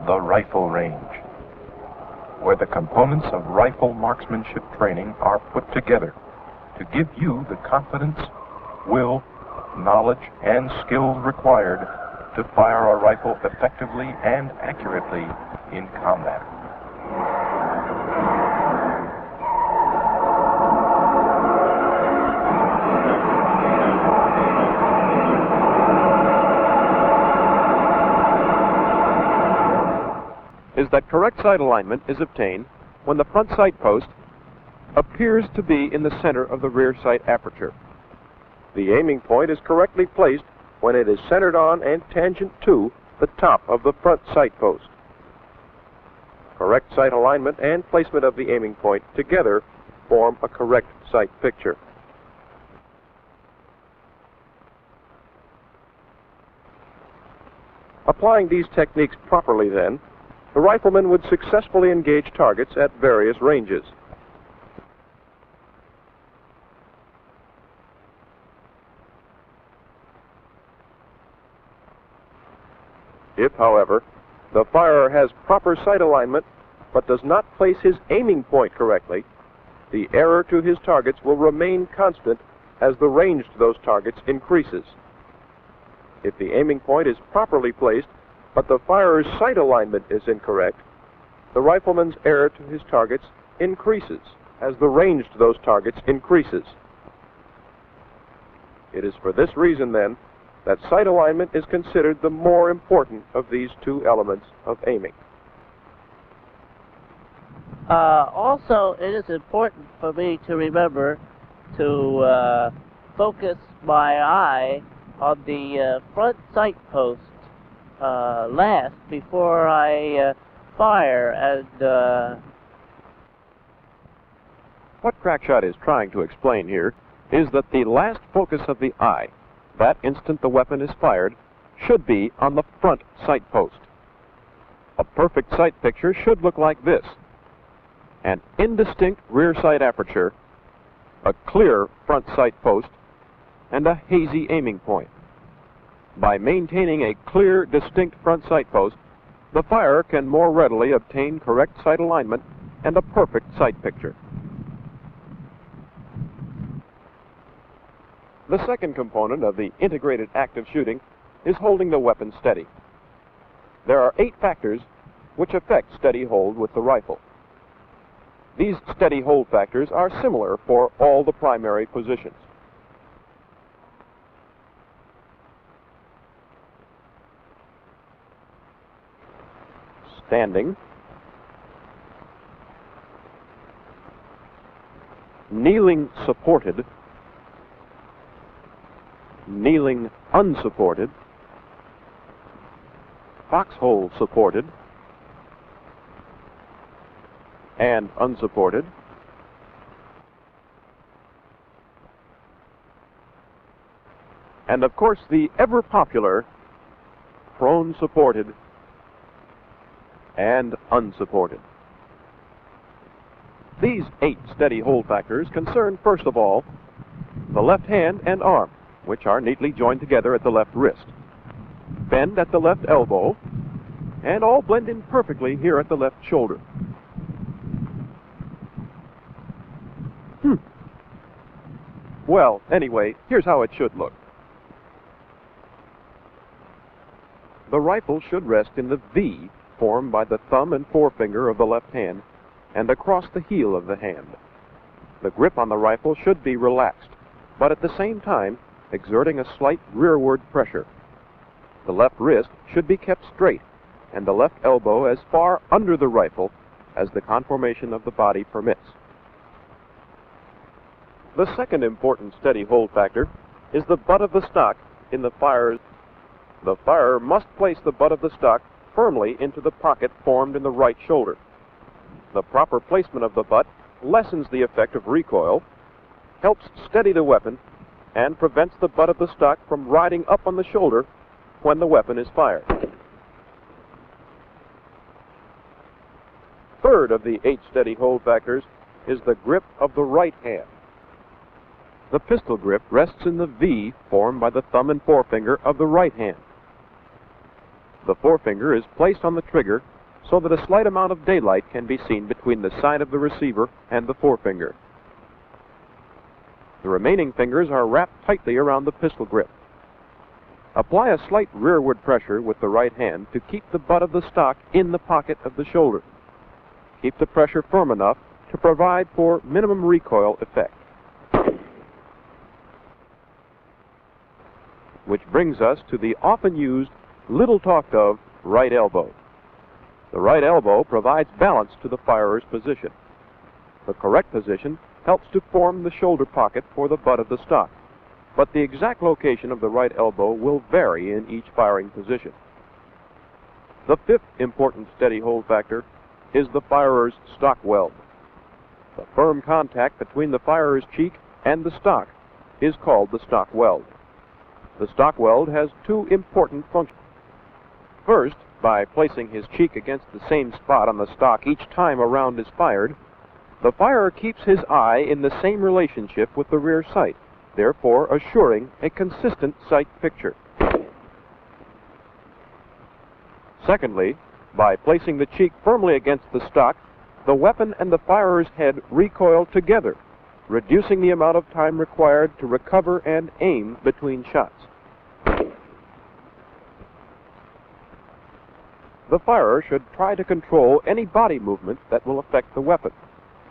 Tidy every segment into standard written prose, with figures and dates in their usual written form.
the rifle range, where the components of rifle marksmanship training are put together to give you the confidence, will, knowledge, and skills required to fire a rifle effectively and accurately in combat. Is that correct sight alignment is obtained when the front sight post appears to be in the center of the rear sight aperture. The aiming point is correctly placed when it is centered on and tangent to the top of the front sight post. Correct sight alignment and placement of the aiming point together form a correct sight picture. Applying these techniques properly, then, the rifleman would successfully engage targets at various ranges. If, however, the firer has proper sight alignment but does not place his aiming point correctly, the error to his targets will remain constant as the range to those targets increases. If the aiming point is properly placed but the firer's sight alignment is incorrect, the rifleman's error to his targets increases as the range to those targets increases. It is for this reason, then, that sight alignment is considered the more important of these two elements of aiming. Also, it is important for me to remember to focus my eye on the front sight post last before I fire. And what Crackshot is trying to explain here is that the last focus of the eye, that instant the weapon is fired, should be on the front sight post. A perfect sight picture should look like this: an indistinct rear sight aperture, a clear front sight post, and a hazy aiming point. By maintaining a clear, distinct front sight post, the firer can more readily obtain correct sight alignment and a perfect sight picture. The second component of the integrated act of shooting is holding the weapon steady. There are 8 factors which affect steady hold with the rifle. These steady hold factors are similar for all the primary positions. Standing, kneeling supported, kneeling unsupported, foxhole supported, and unsupported, and of course the ever popular prone supported and unsupported. These 8 steady hold factors concern, first of all, the left hand and arm, which are neatly joined together at the left wrist, bend at the left elbow, and all blend in perfectly here at the left shoulder. Well, anyway, here's how it should look. The rifle should rest in the V formed by the thumb and forefinger of the left hand and across the heel of the hand. The grip on the rifle should be relaxed, but at the same time exerting a slight rearward pressure. The left wrist should be kept straight and the left elbow as far under the rifle as the conformation of the body permits. The second important steady hold factor is the butt of the stock in the firer. The firer must place the butt of the stock firmly into the pocket formed in the right shoulder. The proper placement of the butt lessens the effect of recoil, helps steady the weapon, and prevents the butt of the stock from riding up on the shoulder when the weapon is fired. Third of the 8 steady hold factors is the grip of the right hand. The pistol grip rests in the V formed by the thumb and forefinger of the right hand. The forefinger is placed on the trigger so that a slight amount of daylight can be seen between the side of the receiver and the forefinger. The remaining fingers are wrapped tightly around the pistol grip. Apply a slight rearward pressure with the right hand to keep the butt of the stock in the pocket of the shoulder. Keep the pressure firm enough to provide for minimum recoil effect. Which brings us to the often used, little talked of, right elbow. The right elbow provides balance to the firer's position. The correct position helps to form the shoulder pocket for the butt of the stock, but the exact location of the right elbow will vary in each firing position. The fifth important steady hold factor is the firer's stock weld. The firm contact between the firer's cheek and the stock is called the stock weld. The stock weld has two important functions. First, by placing his cheek against the same spot on the stock each time a round is fired, the firer keeps his eye in the same relationship with the rear sight, therefore assuring a consistent sight picture. Secondly, by placing the cheek firmly against the stock, the weapon and the firer's head recoil together, reducing the amount of time required to recover and aim between shots. The firer should try to control any body movement that will affect the weapon,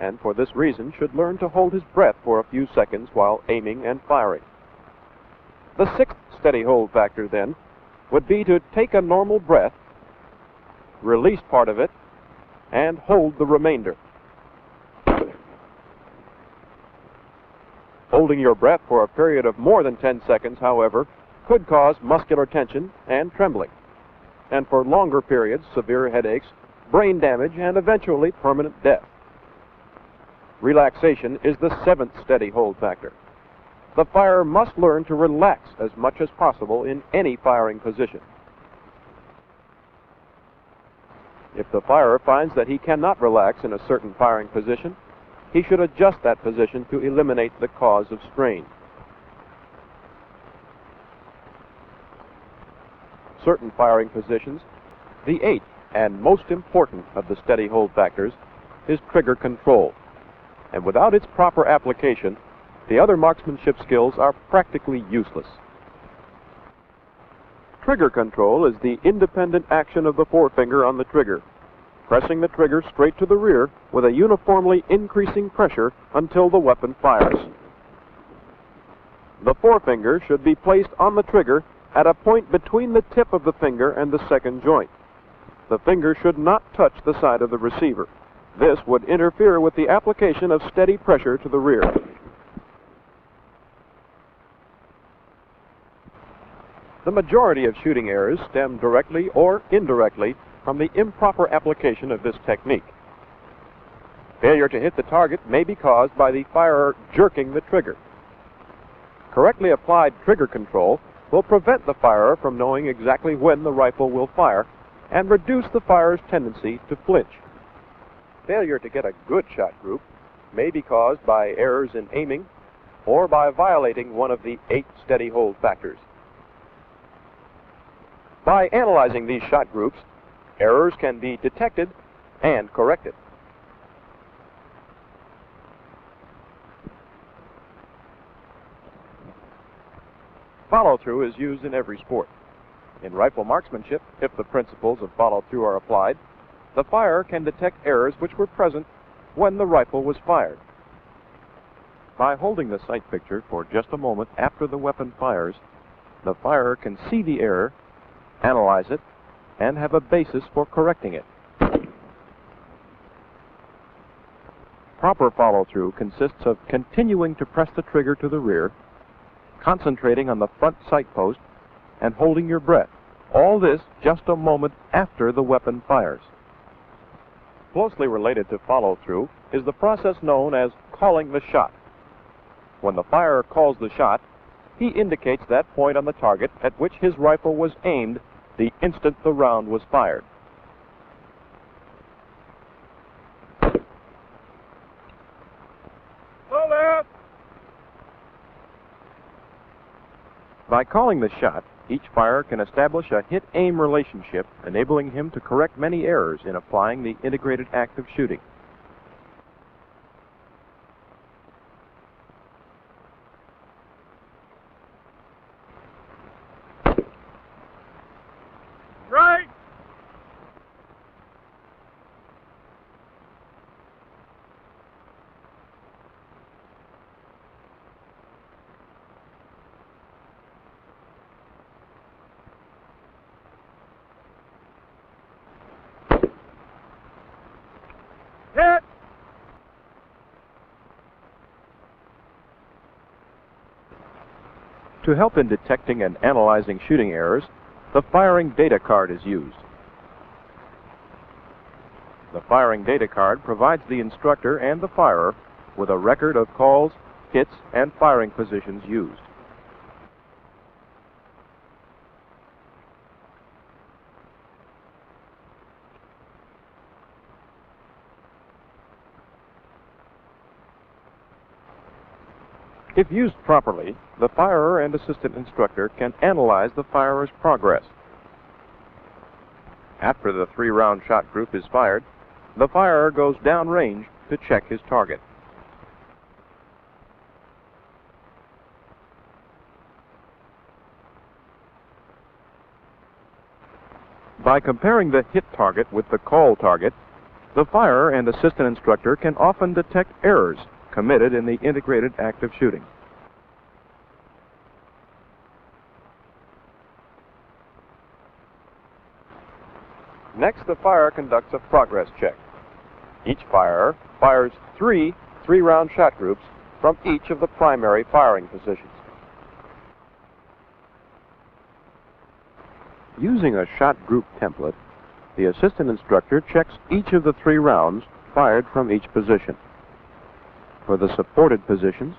and for this reason should learn to hold his breath for a few seconds while aiming and firing. The sixth steady hold factor, then, would be to take a normal breath, release part of it, and hold the remainder. Holding your breath for a period of more than 10 seconds, however, could cause muscular tension and trembling, and for longer periods, severe headaches, brain damage, and eventually permanent death. Relaxation is the seventh steady hold factor. The firer must learn to relax as much as possible in any firing position. If the firer finds that he cannot relax in a certain firing position, he should adjust that position to eliminate the cause of strain. Certain firing positions, the eighth and most important of the steady hold factors is trigger control, and without its proper application, the other marksmanship skills are practically useless. Trigger control is the independent action of the forefinger on the trigger, pressing the trigger straight to the rear with a uniformly increasing pressure until the weapon fires. The forefinger should be placed on the trigger at a point between the tip of the finger and the second joint. The finger should not touch the side of the receiver. This would interfere with the application of steady pressure to the rear. The majority of shooting errors stem directly or indirectly from the improper application of this technique. Failure to hit the target may be caused by the firer jerking the trigger. Correctly applied trigger control will prevent the firer from knowing exactly when the rifle will fire and reduce the firer's tendency to flinch. Failure to get a good shot group may be caused by errors in aiming or by violating one of the 8 steady hold factors. By analyzing these shot groups, errors can be detected and corrected. Follow-through is used in every sport. In rifle marksmanship, if the principles of follow-through are applied, the firer can detect errors which were present when the rifle was fired. By holding the sight picture for just a moment after the weapon fires, the firer can see the error, analyze it, and have a basis for correcting it. Proper follow-through consists of continuing to press the trigger to the rear, concentrating on the front sight post, and holding your breath. All this just a moment after the weapon fires. Closely related to follow-through is the process known as calling the shot. When the firer calls the shot, he indicates that point on the target at which his rifle was aimed the instant the round was fired. By calling the shot, Each firer can establish a hit-aim relationship, enabling him to correct many errors in applying the integrated act of shooting. Right! Hit! To help in detecting and analyzing shooting errors, the firing data card is used. The firing data card provides the instructor and the firer with a record of calls, hits, and firing positions used. If used properly, the firer and assistant instructor can analyze the firer's progress. After the 3-round shot group is fired, the firer goes downrange to check his target. By comparing the hit target with the call target, the firer and assistant instructor can often detect errors committed in the integrated act of shooting. Next, the firer conducts a progress check. Each firer fires 3 3-round shot groups from each of the primary firing positions. Using a shot group template, the assistant instructor checks each of the 3 rounds fired from each position. For the supported positions,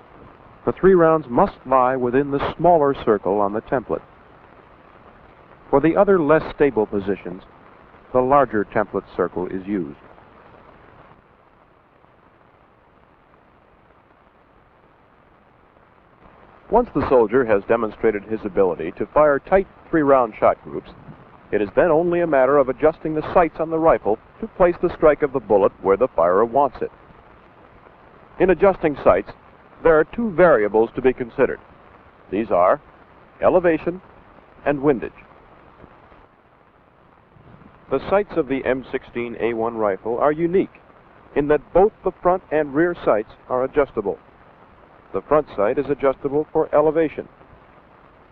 the 3 rounds must lie within the smaller circle on the template. For the other less stable positions, the larger template circle is used. Once the soldier has demonstrated his ability to fire tight 3-round shot groups, it is then only a matter of adjusting the sights on the rifle to place the strike of the bullet where the firer wants it. In adjusting sights, there are 2 variables to be considered. These are elevation and windage. The sights of the M16A1 rifle are unique in that both the front and rear sights are adjustable. The front sight is adjustable for elevation.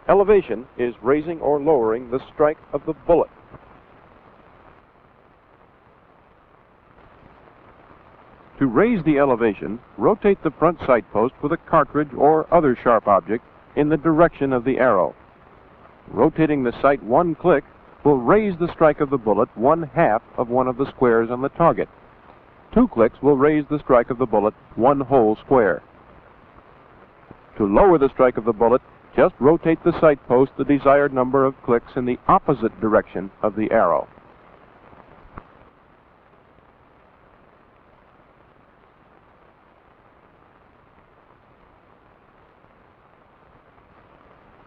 Elevation is raising or lowering the strike of the bullet. To raise the elevation, rotate the front sight post with a cartridge or other sharp object in the direction of the arrow. Rotating the sight 1 click will raise the strike of the bullet 1/2 of one of the squares on the target. 2 clicks will raise the strike of the bullet 1 whole square. To lower the strike of the bullet, just rotate the sight post the desired number of clicks in the opposite direction of the arrow.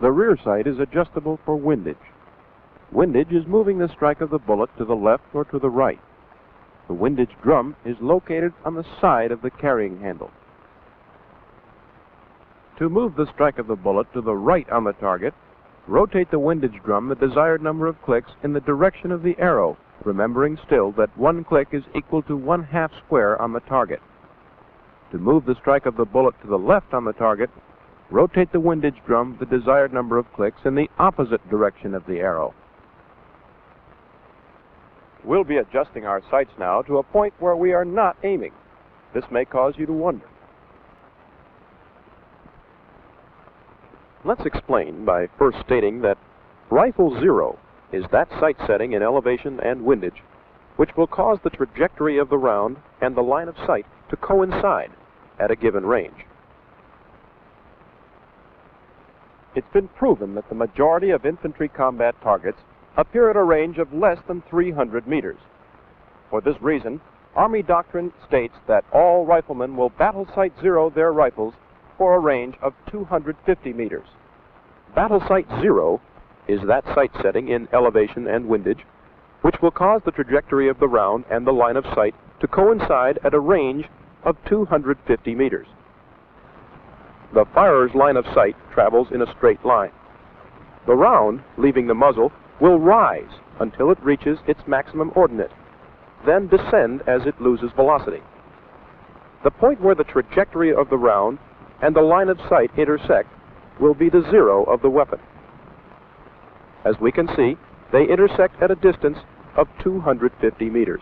The rear sight is adjustable for windage. Windage is moving the strike of the bullet to the left or to the right. The windage drum is located on the side of the carrying handle. To move the strike of the bullet to the right on the target, rotate the windage drum the desired number of clicks in the direction of the arrow, remembering still that 1 click is equal to 1/2 square on the target. To move the strike of the bullet to the left on the target, rotate the windage drum the desired number of clicks in the opposite direction of the arrow. We'll be adjusting our sights now to a point where we are not aiming. This may cause you to wonder. Let's explain by first stating that rifle 0 is that sight setting in elevation and windage which will cause the trajectory of the round and the line of sight to coincide at a given range. It's been proven that the majority of infantry combat targets appear at a range of less than 300 meters. For this reason, Army doctrine states that all riflemen will battle sight 0 their rifles for a range of 250 meters. Battle sight 0 is that sight setting in elevation and windage, which will cause the trajectory of the round and the line of sight to coincide at a range of 250 meters. The firer's line of sight travels in a straight line. The round, leaving the muzzle, will rise until it reaches its maximum ordinate, then descend as it loses velocity. The point where the trajectory of the round and the line of sight intersect will be the zero of the weapon. As we can see, they intersect at a distance of 250 meters.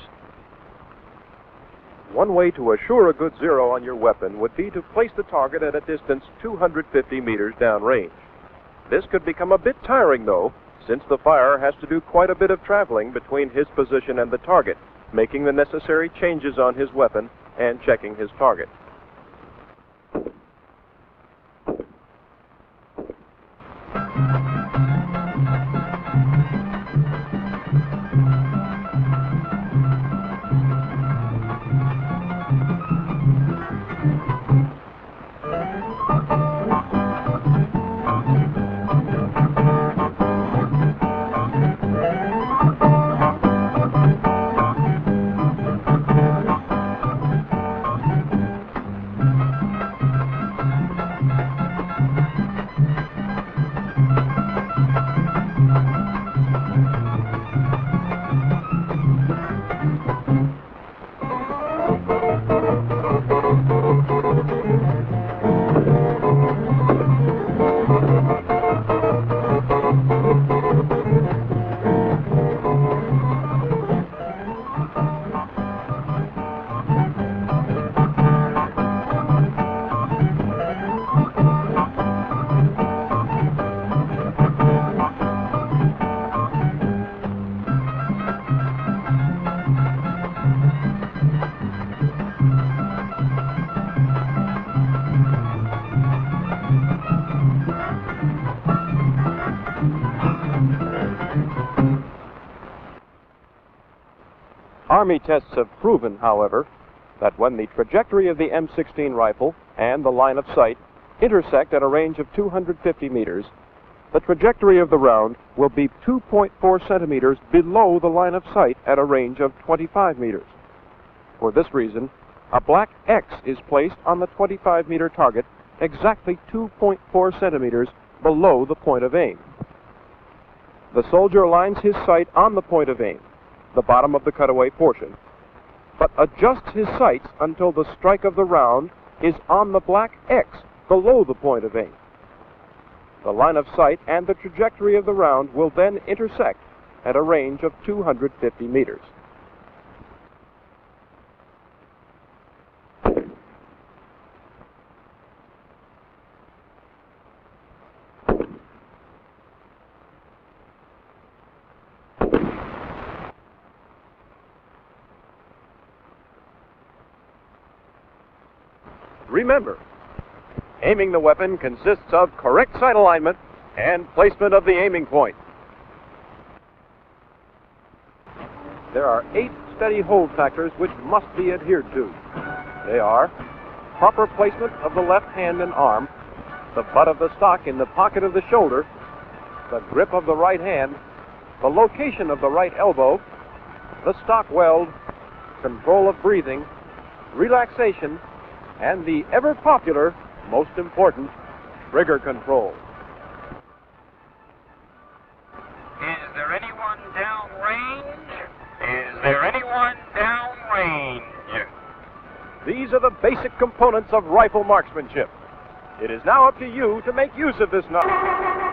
One way to assure a good zero on your weapon would be to place the target at a distance 250 meters downrange. This could become a bit tiring, though, since the firer has to do quite a bit of traveling between his position and the target, making the necessary changes on his weapon and checking his target. Army tests have proven, however, that when the trajectory of the M16 rifle and the line of sight intersect at a range of 250 meters, the trajectory of the round will be 2.4 centimeters below the line of sight at a range of 25 meters. For this reason, a black X is placed on the 25-meter target exactly 2.4 centimeters below the point of aim. The soldier aligns his sight on the point of aim, the bottom of the cutaway portion, but adjusts his sights until the strike of the round is on the black X below the point of aim. The line of sight and the trajectory of the round will then intersect at a range of 250 meters. Remember, aiming the weapon consists of correct sight alignment and placement of the aiming point. There are 8 steady hold factors which must be adhered to. They are proper placement of the left hand and arm, the butt of the stock in the pocket of the shoulder, the grip of the right hand, the location of the right elbow, the stock weld, control of breathing, relaxation, and the ever-popular, most important, trigger control. Is there anyone downrange? Is there anyone downrange? These are the basic components of rifle marksmanship. It is now up to you to make use of this knowledge.